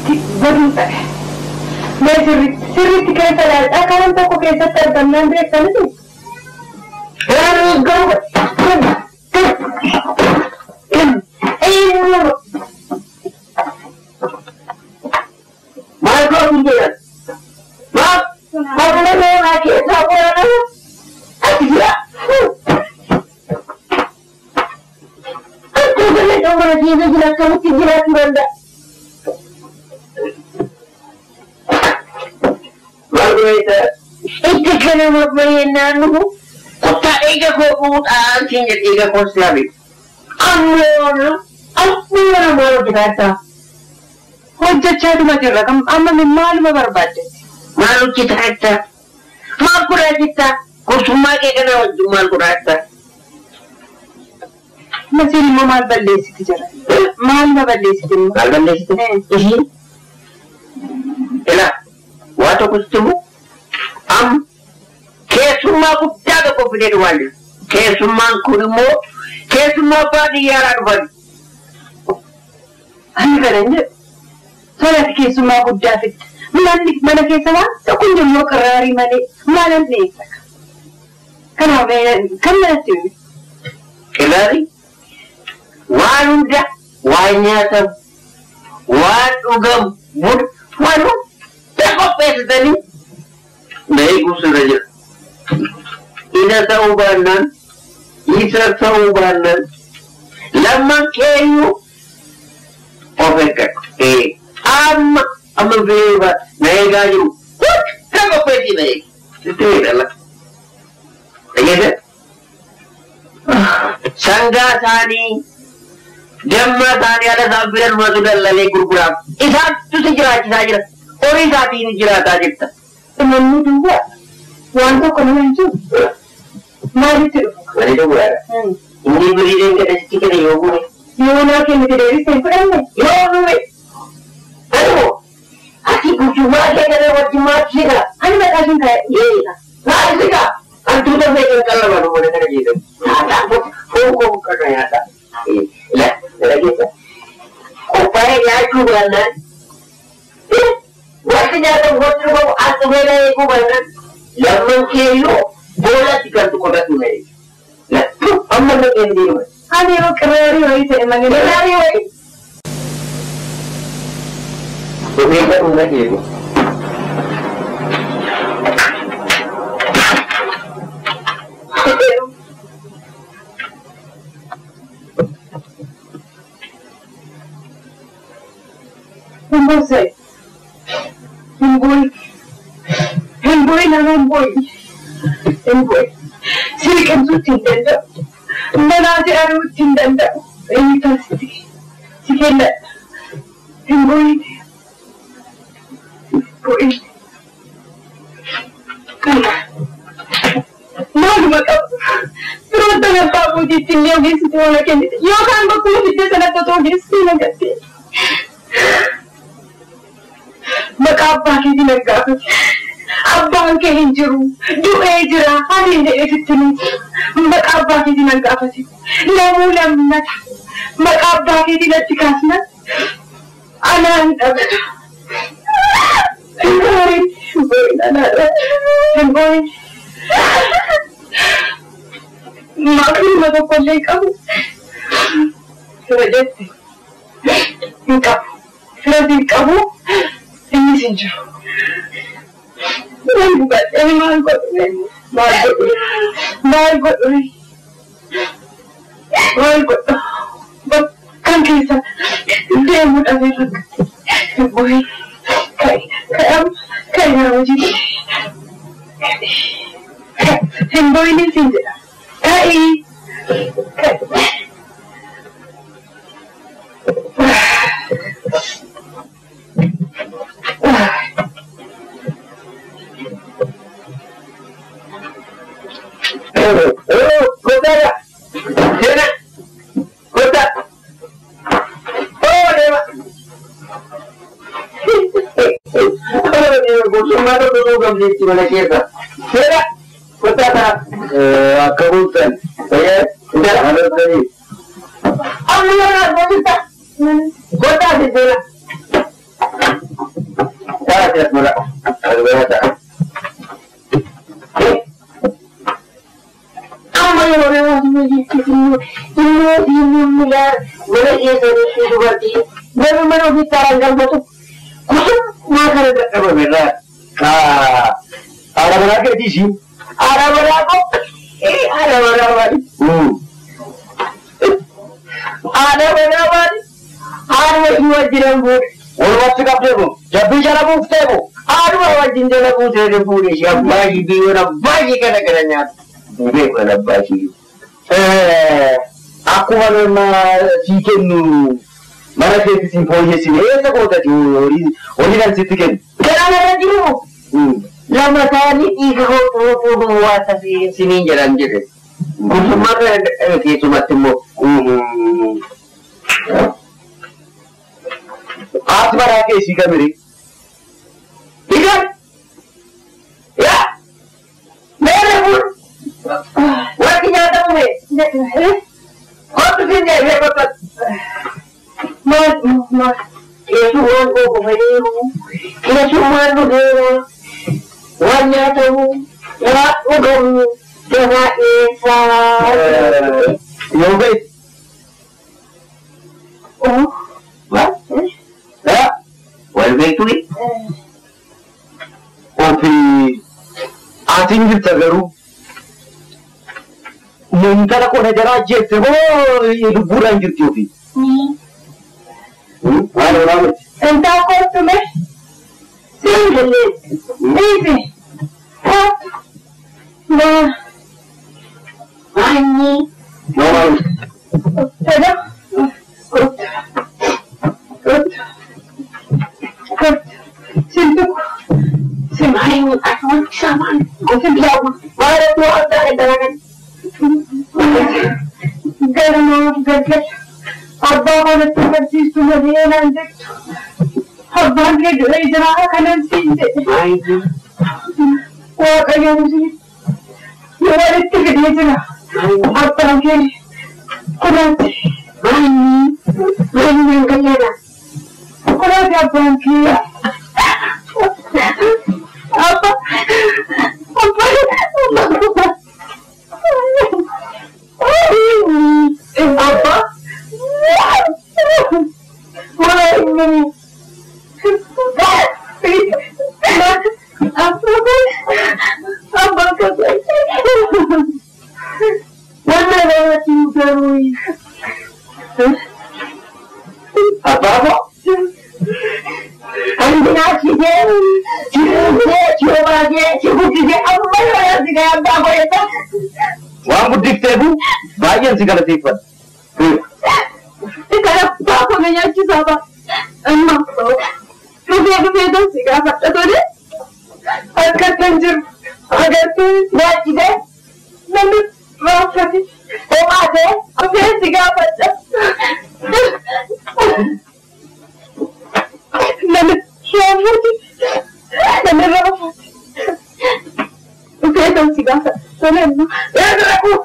بدون ما سري كيف لا أكلم تكو كيف تردمنا بريكتاني أنا الجو ما يقول لي ما أنا ما كيف أقول أنا أكيد أنا جينا جينا كم تجينا تبرد Margarita, itu kena membayar nanu. Kota ega kau pun anjing ega kau selalu. Amor, malu kita. Kau jadi macam rakam, amma malu berbaca. Malu kita. Malu kita. Kau semua kena malu kita. Masih mal balik sih cara. Mal balik sih. Mal balik sih. Elah. Wato kustumu kesuma kutaga ko fide wali kesuma kurimo kesuma badi yaran wali ani garende sala kesuma kudafit mannik mana kesama to kunjo mo karari mane manan ne saka kana me kana tu kelari wanda wanyata wadugam mud wanu Tengok pes tadi, naik usul aja. Ina tahu banan, Isa tahu banan, lama kayu, overcut. Amma bela, naik gayu. Tengok pes ini naik. Itu adalah. Begitu. Sangga tadi, jamma tadi ada sambil masuk dalam kurang. Isa tu sejarah saja. Orang sapi ini jelas aja kita. Temanmu juga, wanita konon itu, mari tu. Mari tu buat. Ini beri dia kita cikgu ni yogu ni. Yogu nak yang kita dari sempurna ni. Yogu ni. Aduh, asyik cuma dia ada wajib mati lah. Anda tak kasih kaya, ye lah. Nah, sih kah? Antu tu saya kalau mana boleh kena gitu. Ada, hukum kena ada. Lah, lagi tu. Upaya yang aku buat. Waktunya ada buat rumah atau bela itu banyak. Yang mengkiru bola tiga tu kodak tu ni. Lah, amma mengendi. Ada yang kerari wajib saya mengendi. Kerari wajib. Berbeza tu lagi itu. Membuat Emboy. Silikon su tindanda. Manati aru tindanda. Ini pasti. Sikela. Emboy. Malu macam. Terus dengan kamu di sini yang di situ orang kini. Yo kan baku di sana tu di sini nanti. Maka apa kita nak gapo? Abang ke hinjuru, dua ejra, hari ni ekstrim. Maka apa kita nak gapo sih? Lamu nak. Maka apa kita nak cikasna? Anak ada. Boy, anak. Boy. Makin mana boleh kamu? Sudah jadi kamu. Ini sinju. Ini bukan. Ini malgot. Bukan kisah. Dia mudah berlaku. Boy. Kayak macam ni. Boy ni sinju. Kota. Oh, dewa. Bolsonaro tuh gak di mana kita. Kira kota kabupaten. Saya udah ada tadi. Allah, kota di sana. Ada murah. Ada berapa? Amma yang orang ini mulai mulai jadi seperti mana kita orang betul. Kusum makan apa beda? Ada berapa di sini? Ada berapa? Ada berapa? Ada berapa? Ada dua jiran. Orang macam apa tu? Jadi cara bukti tu. Ada orang jinjana bukti tu pun siapa bagi dia orang bagi kadang-kadangnya. Boleh mana bagi? Aku mana sikit nu. Mana kita simponya sini. Tak kau tadi original sikit. Jangan ada jiru. Lama tadi ikut tu atas sini jalan je. Cuma kita cuma temu. आप बड़ा के इसी का मेरी ठीक है या मेरे वो की जाता हूँ मैं और तुझे नहीं पता मैं ये सुबह को घूमने हूँ ये सुबह को गए वन जाता हूँ रात को घूमने जहाँ ऐसा योगे ओह what Well, wait to it. Ofi, I think it's a girl. Muntara con a jet, oh, Buran Yuti. I don't know it. And talk to me. Sing easy. No, I need no. Good. Simple. Semain aku sama. Aku bilang, mana tu ada dalam. Kerana kerja, abah mana tu kerja semua dia nanti. Abah kerja lagi jangan kanan sini. Wah kerja mesti. Dia itu kerja jangan. Abah kerja kurang. Ini kerja. Kurang apa lagi? Apa? Segala sifat. Kalau apa menyaji sama, emang tu, beda segala tu deh. Agak kanjur, agak tu naji deh. Namun apa sih? Ada, apa segala macam. Namun siapa sih? Namun apa? Beda segala. Namun, ya aku.